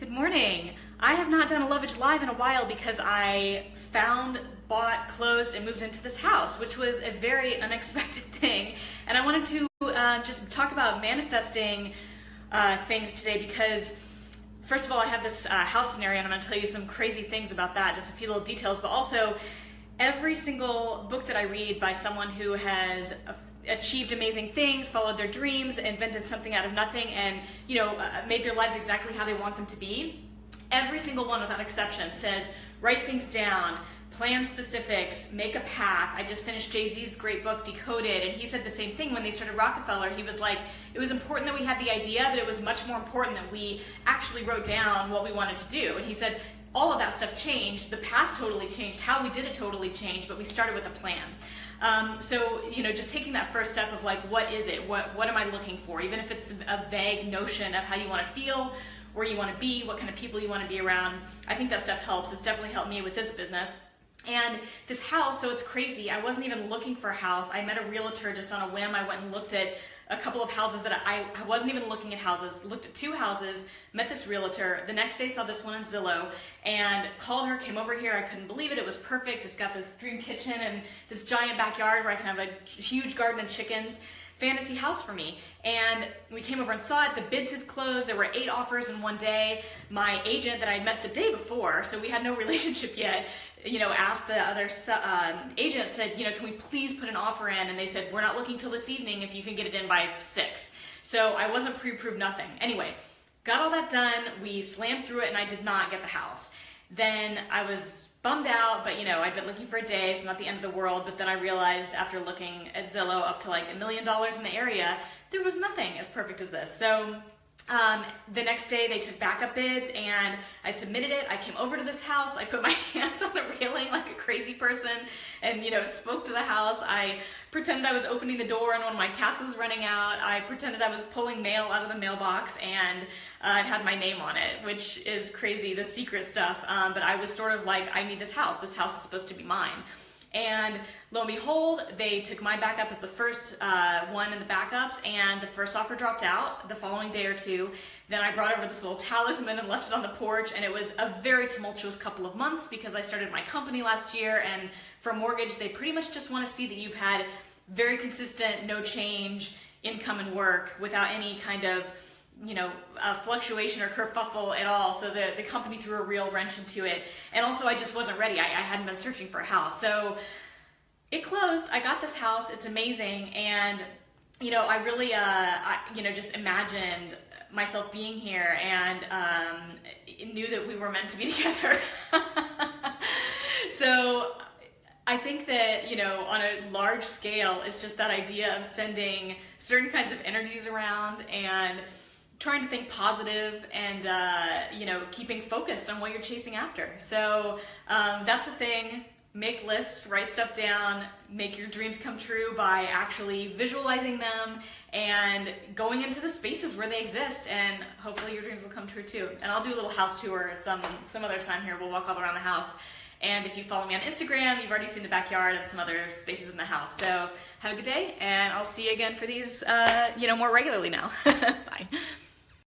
Good morning. I have not done a Lovage Live in a while because I found, bought, closed, and moved into this house, which was a very unexpected thing. And I wanted to just talk about manifesting things today because, first of all, I have this house scenario and I'm going to tell you some crazy things about that, just a few little details, but also every single book that I read by someone who has achieved amazing things, followed their dreams, invented something out of nothing, and made their lives exactly how they want them to be. Every single one without exception says, write things down, plan specifics, make a path. I just finished Jay-Z's great book, Decoded, and he said the same thing when they started Rockefeller. He was like, it was important that we had the idea, but it was much more important that we actually wrote down what we wanted to do. And he said, all of that stuff changed, the path totally changed, how we did it totally changed, but we started with a plan. So just taking that first step of like, what is it? What am I looking for? Even if it's a vague notion of how you want to feel, where you want to be, what kind of people you want to be around, I think that stuff helps. It's definitely helped me with this business. And this house, so it's crazy. I wasn't even looking for a house. I met a realtor just on a whim. I went and looked at a couple of houses that I wasn't even looking at houses, looked at 2 houses, met this realtor. The next day saw this one on Zillow and called her, came over here. I couldn't believe it. It was perfect. It's got this dream kitchen and this giant backyard where I can have a huge garden and chickens. Fantasy house for me. And we came over and saw it. The bids had closed. There were 8 offers in one day. My agent that I met the day before, so we had no relationship yet, asked the other agent, said, can we please put an offer in? And they said, we're not looking till this evening if you can get it in by 6. So I wasn't pre-approved, nothing. Anyway, got all that done. We slammed through it and I did not get the house. Then I was bummed out, but I'd been looking for a day, so not the end of the world. But then I realized after looking at Zillow up to like $1 million in the area, there was nothing as perfect as this. So the next day they took backup bids and I submitted it. I came over to this house. I put my hands on the railing like a crazy person and, spoke to the house. I pretended I was opening the door and one of my cats was running out. I pretended I was pulling mail out of the mailbox and it had my name on it, which is crazy, the secret stuff. But I was sort of like, I need this house. This house is supposed to be mine. And lo and behold, they took my backup as the first one in the backups, and the first offer dropped out the following day or two. Then I brought over this little talisman and left it on the porch, and it was a very tumultuous couple of months because I started my company last year, and for a mortgage, they pretty much just want to see that you've had very consistent, no change income and work without any kind of fluctuation or kerfuffle at all. So the company threw a real wrench into it. And also I just wasn't ready. I hadn't been searching for a house. So it closed. I got this house. It's amazing. And, I really, just imagined myself being here and knew that we were meant to be together. So I think that, on a large scale, it's just that idea of sending certain kinds of energies around and trying to think positive and, keeping focused on what you're chasing after. So that's the thing. Make lists, write stuff down, make your dreams come true by actually visualizing them and going into the spaces where they exist, and hopefully your dreams will come true too. And I'll do a little house tour some other time here. We'll walk all around the house. And if you follow me on Instagram, you've already seen the backyard and some other spaces in the house. So have a good day, and I'll see you again for these, more regularly now. Bye.